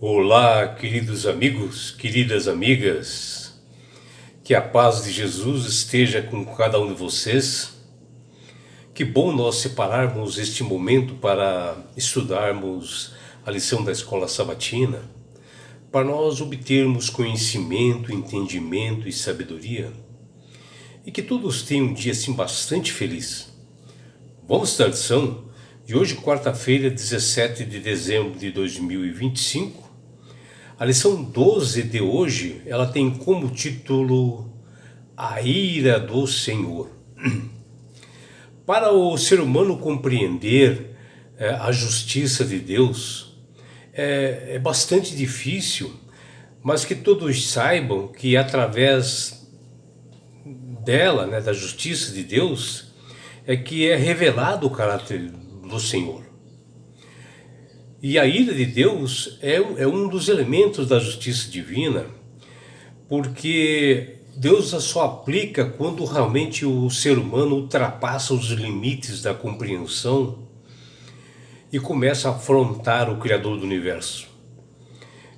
Olá, queridos amigos, queridas amigas, que a paz de Jesus esteja com cada um de vocês. Que bom nós separarmos este momento para estudarmos a lição da escola sabatina, para nós obtermos conhecimento, entendimento e sabedoria, e que todos tenham um dia assim bastante feliz. Vamos dar lição de hoje, quarta-feira, 17 de dezembro de 2025. A lição 12 de hoje, ela tem como título A Ira do Senhor. Para o ser humano compreender a justiça de Deus, é bastante difícil, mas que todos saibam que através dela, da justiça de Deus, é que é revelado o caráter do Senhor. E a ira de Deus é um dos elementos da justiça divina, porque Deus a só aplica quando realmente o ser humano ultrapassa os limites da compreensão e começa a afrontar o Criador do Universo.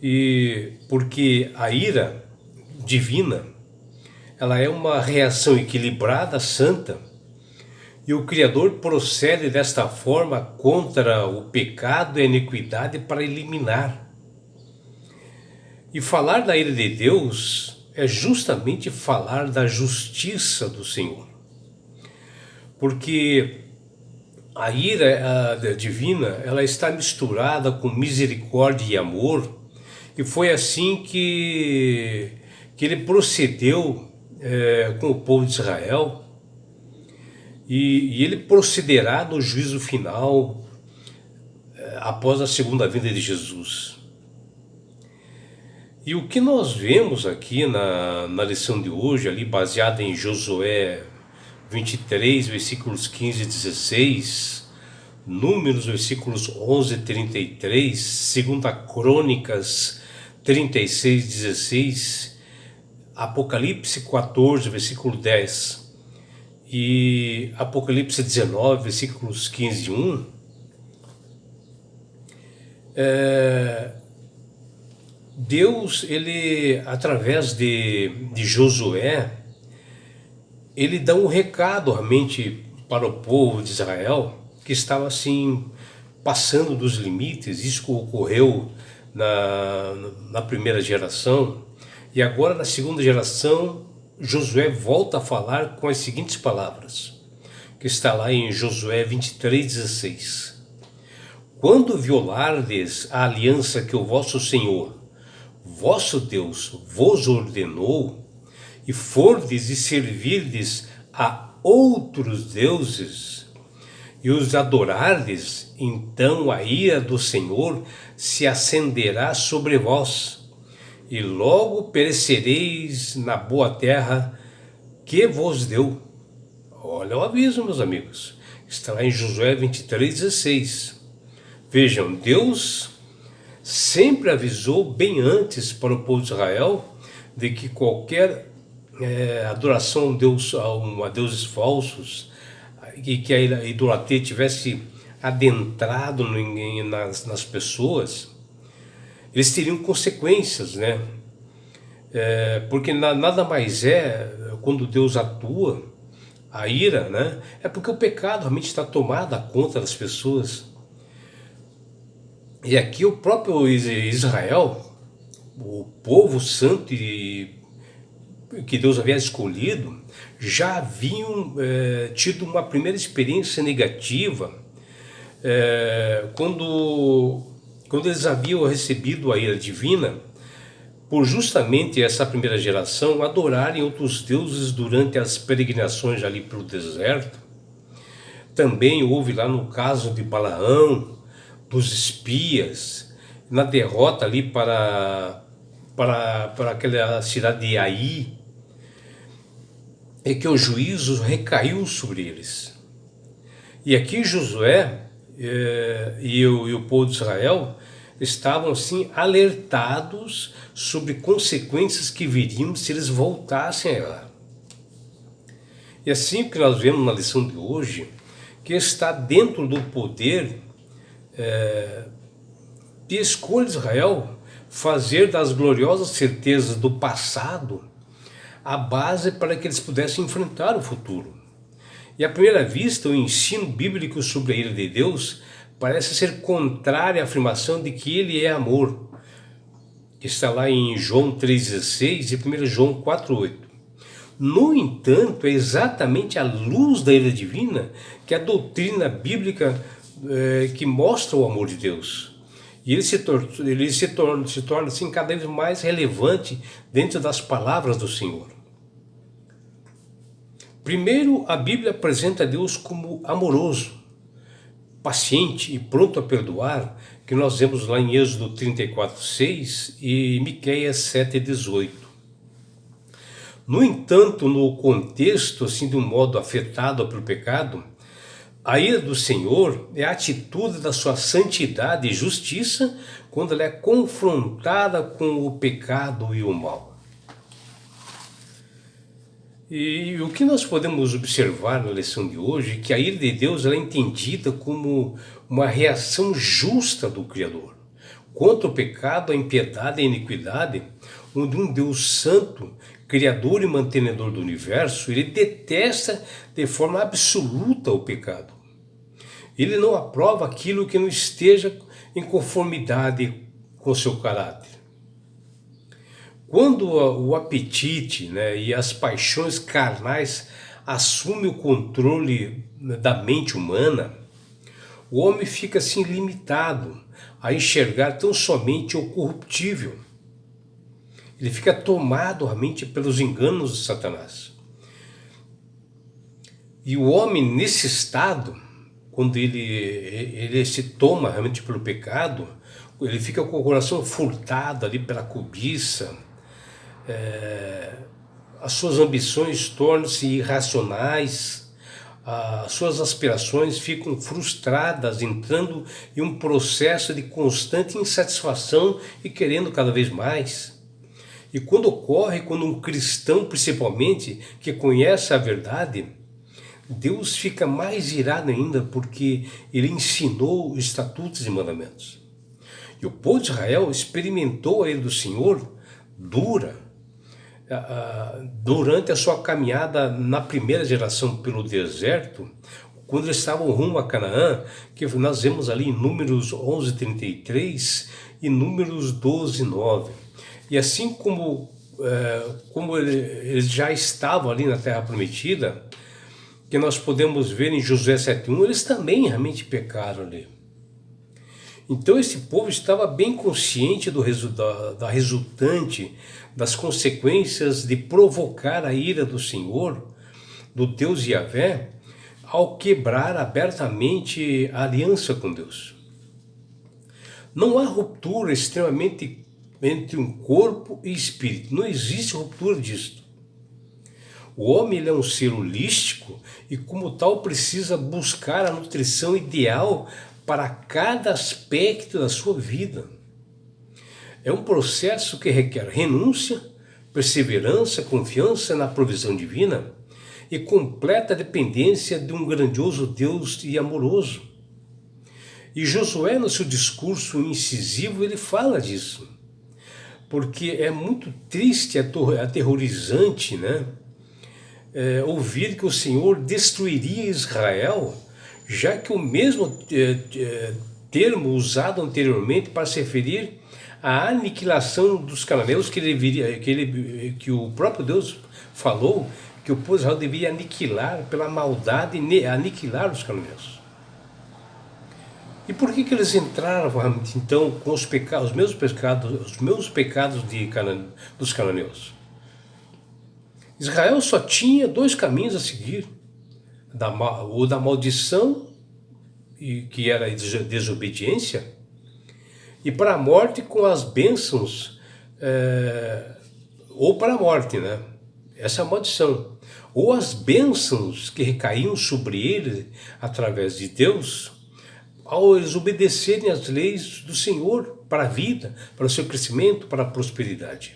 E porque a ira divina, ela é uma reação equilibrada, santa, e o Criador procede desta forma contra o pecado e a iniquidade para eliminar. E falar da ira de Deus é justamente falar da justiça do Senhor. Porque a ira divina, ela está misturada com misericórdia e amor, e foi assim que ele procedeu com o povo de Israel. E ele procederá no juízo final após a segunda vinda de Jesus. E o que nós vemos aqui na lição de hoje, ali baseada em Josué 23, versículos 15 e 16, Números, versículos 11 e 33, 2 Crônicas 36, 16, Apocalipse 14, versículo 10, e Apocalipse 19, versículos 15 e 1, Deus, ele, através de Josué, ele dá um recado realmente para o povo de Israel, que estava passando dos limites. Isso ocorreu na primeira geração, e agora na segunda geração, Josué volta a falar com as seguintes palavras, que está lá em Josué 23:16. Quando violardes a aliança que o vosso Senhor, vosso Deus, vos ordenou, e fordes e servirdes a outros deuses, e os adorardes, então a ira do Senhor se acenderá sobre vós, e logo perecereis na boa terra que vos deu. Olha o aviso, meus amigos. Está lá em Josué 23:16. Vejam, Deus sempre avisou bem antes para o povo de Israel de que qualquer adoração a deuses falsos, e que a idolatria tivesse adentrado nas pessoas, eles teriam consequências, porque nada mais quando Deus atua, a ira, é porque o pecado realmente está tomado conta das pessoas. E aqui o próprio Israel, o povo santo que Deus havia escolhido, já haviam tido uma primeira experiência negativa quando eles haviam recebido a ira divina, por justamente essa primeira geração adorarem outros deuses durante as peregrinações ali pelo deserto. Também houve lá no caso de Balaão, dos espias, na derrota ali para aquela cidade de Ai, é que o juízo recaiu sobre eles. E aqui Josué e o povo de Israel estavam alertados sobre consequências que viriam se eles voltassem a lá. E assim o que nós vemos na lição de hoje, que está dentro do poder de escolha de Israel fazer das gloriosas certezas do passado a base para que eles pudessem enfrentar o futuro. E à primeira vista, o ensino bíblico sobre a ira de Deus parece ser contrário à afirmação de que ele é amor, que está lá em João 3,16 e 1 João 4,8. No entanto, é exatamente à luz da ira divina que a doutrina bíblica que mostra o amor de Deus. E ele se torna assim, cada vez mais relevante dentro das palavras do Senhor. Primeiro, a Bíblia apresenta Deus como amoroso, paciente e pronto a perdoar, que nós vemos lá em Êxodo 34:6 e Miqueias 7:18. No entanto, no contexto, assim, de um modo afetado pelo pecado, a ira do Senhor é a atitude da sua santidade e justiça quando ela é confrontada com o pecado e o mal. E o que nós podemos observar na lição de hoje é que a ira de Deus ela é entendida como uma reação justa do Criador contra o pecado, a impiedade e a iniquidade, onde um Deus santo, criador e mantenedor do universo, ele detesta de forma absoluta o pecado. Ele não aprova aquilo que não esteja em conformidade com seu caráter. Quando o apetite, e as paixões carnais assumem o controle da mente humana, o homem fica assim limitado a enxergar tão somente o corruptível. Ele fica tomado realmente pelos enganos de Satanás. E o homem nesse estado, quando ele se toma realmente pelo pecado, ele fica com o coração furtado ali pela cobiça, as suas ambições tornam-se irracionais, as suas aspirações ficam frustradas, entrando em um processo de constante insatisfação e querendo cada vez mais. E quando um cristão, principalmente, que conhece a verdade, Deus fica mais irado ainda porque ele ensinou os estatutos e mandamentos. E o povo de Israel experimentou a ira do Senhor dura durante a sua caminhada na primeira geração pelo deserto, quando eles estavam rumo a Canaã, que nós vemos ali em Números 11:33 e Números 12:9. E assim como eles já estavam ali na Terra Prometida, que nós podemos ver em Josué 7:1, eles também realmente pecaram ali. Então esse povo estava bem consciente da resultante, das consequências de provocar a ira do Senhor, do Deus Yahvé, ao quebrar abertamente a aliança com Deus. Não há ruptura extremamente entre um corpo e espírito, não existe ruptura disto. O homem ele é um ser holístico e como tal precisa buscar a nutrição ideal para cada aspecto da sua vida. É um processo que requer renúncia, perseverança, confiança na provisão divina e completa dependência de um grandioso Deus e amoroso. E Josué, no seu discurso incisivo, ele fala disso, porque é muito triste, aterrorizante, ouvir que o Senhor destruiria Israel, já que o mesmo termo usado anteriormente para se referir à aniquilação dos cananeus que o próprio Deus falou que o povo de Israel deveria aniquilar pela maldade, aniquilar os cananeus. E por que eles entraram então com os mesmos pecados dos cananeus? Israel só tinha dois caminhos a seguir: o da maldição, que era a desobediência, e para a morte com as bênçãos, ou para a morte, essa é a maldição, ou as bênçãos que recaíam sobre ele através de Deus, ao eles obedecerem às leis do Senhor para a vida, para o seu crescimento, para a prosperidade.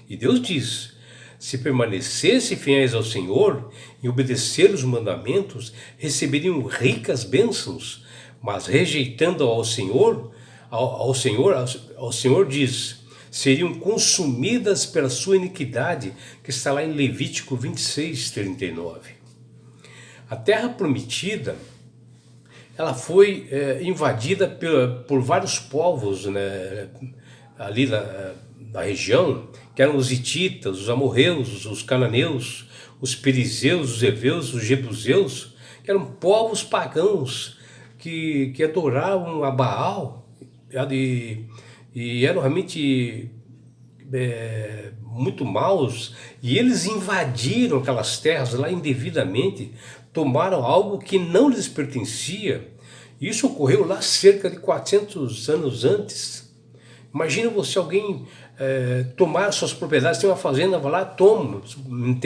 E Deus diz: se permanecessem fiéis ao Senhor e obedecer os mandamentos, receberiam ricas bênçãos, mas rejeitando ao Senhor, ao Senhor diz, seriam consumidas pela sua iniquidade, que está lá em Levítico 26, 39. A terra prometida, ela foi invadida por vários povos, né, ali da região, que eram os hititas, os amorreus, os cananeus, os perizeus, os heveus, os jebuseus, que eram povos pagãos que adoravam a Baal e eram realmente muito maus, e eles invadiram aquelas terras lá indevidamente, tomaram algo que não lhes pertencia. Isso ocorreu lá cerca de 400 anos antes. Imagina você, alguém tomar suas propriedades, tem uma fazenda, vai lá, toma, não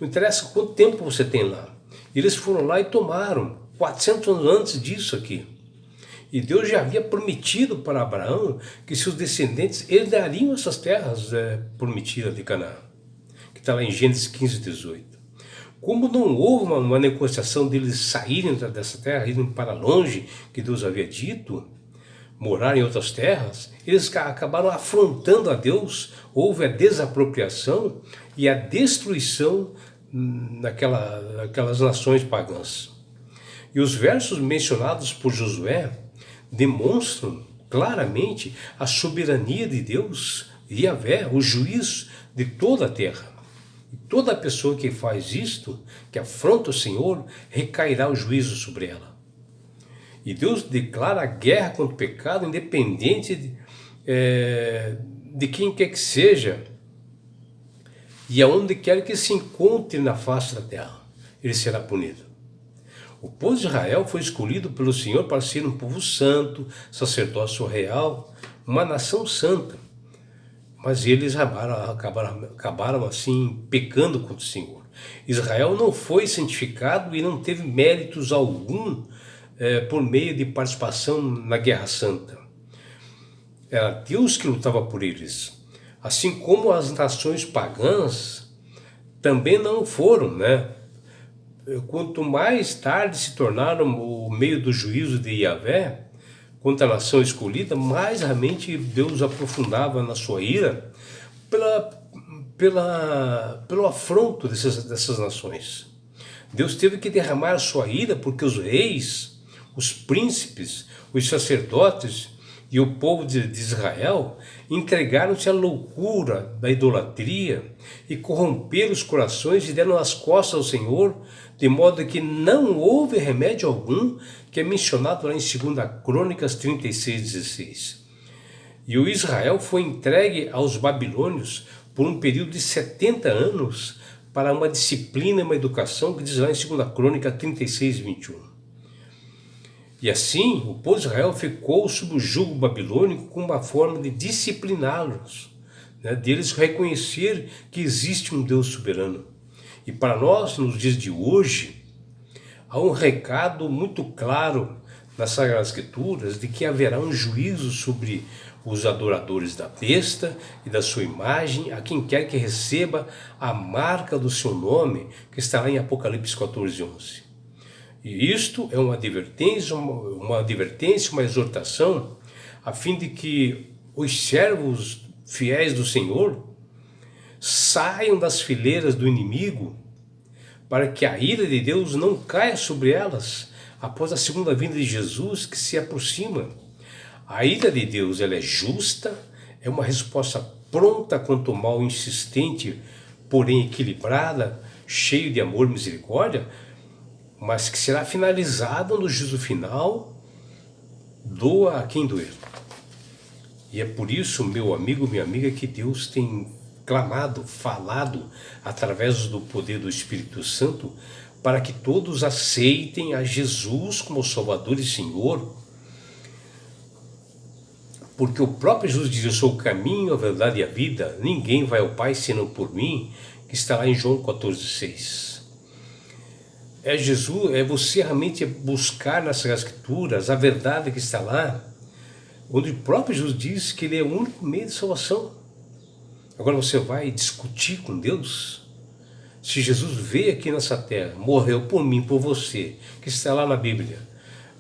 interessa quanto tempo você tem lá. Eles foram lá e tomaram, 400 anos antes disso aqui. E Deus já havia prometido para Abraão que seus descendentes herdariam essas terras prometidas de Canaã, que está lá em Gênesis 15, 18. Como não houve uma negociação deles saírem dessa terra, irem para longe, que Deus havia dito, morar em outras terras, eles acabaram afrontando a Deus, houve a desapropriação e a destruição daquelas nações pagãs. E os versos mencionados por Josué demonstram claramente a soberania de Deus, Yahvé, o juiz de toda a terra. E toda pessoa que faz isto, que afronta o Senhor, recairá o juízo sobre ela. E Deus declara a guerra contra o pecado, independente de quem quer que seja e aonde quer que se encontre na face da terra, ele será punido. O povo de Israel foi escolhido pelo Senhor para ser um povo santo, sacerdócio real, uma nação santa. Mas eles acabaram assim pecando contra o Senhor. Israel não foi santificado e não teve méritos algum por meio de participação na Guerra Santa. Era Deus que lutava por eles. Assim como as nações pagãs também não foram, né? Quanto mais tarde se tornaram o meio do juízo de Yahvé contra a nação escolhida, mais realmente Deus aprofundava na sua ira pelo afronto dessas nações. Deus teve que derramar a sua ira porque os reis, os príncipes, os sacerdotes e o povo de Israel entregaram-se à loucura da idolatria e corromperam os corações e deram as costas ao Senhor, de modo que não houve remédio algum, que é mencionado lá em 2 Crônicas 36:16. E o Israel foi entregue aos babilônios por um período de 70 anos para uma disciplina e uma educação, que diz lá em 2 Crônica 36:21. E assim, o povo de Israel ficou sob o jugo babilônico como uma forma de discipliná-los, né, deles reconhecer que existe um Deus soberano. E para nós, nos dias de hoje, há um recado muito claro nas Sagradas Escrituras de que haverá um juízo sobre os adoradores da besta e da sua imagem, a quem quer que receba a marca do seu nome, que está lá em Apocalipse 14:11. E isto é uma advertência, uma exortação, a fim de que os servos fiéis do Senhor saiam das fileiras do inimigo, para que a ira de Deus não caia sobre elas após a segunda vinda de Jesus, que se aproxima. A ira de Deus, ela é justa, é uma resposta pronta contra o mal insistente, porém equilibrada, cheio de amor e misericórdia, mas que será finalizada no juízo final, doa a quem doer. E é por isso, meu amigo, minha amiga, que Deus tem clamado, falado, através do poder do Espírito Santo, para que todos aceitem a Jesus como Salvador e Senhor, porque o próprio Jesus diz: eu sou o caminho, a verdade e a vida, ninguém vai ao Pai senão por mim, que está lá em João 14:6. É Jesus, é você realmente buscar nas Escrituras a verdade que está lá, onde o próprio Jesus diz que ele é o único meio de salvação. Agora você vai discutir com Deus? Se Jesus veio aqui nessa terra, morreu por mim, por você, que está lá na Bíblia,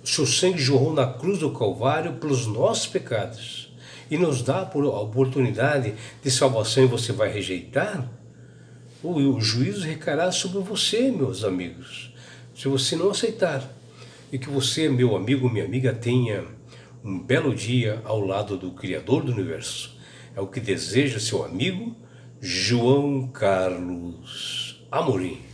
O seu sangue jorrou na cruz do Calvário pelos nossos pecados e nos dá a oportunidade de salvação e você vai rejeitar? O juízo recairá sobre você, meus amigos, se você não aceitar. E que você, meu amigo, minha amiga, tenha um belo dia ao lado do Criador do Universo. É o que deseja seu amigo João Carlos Amorim.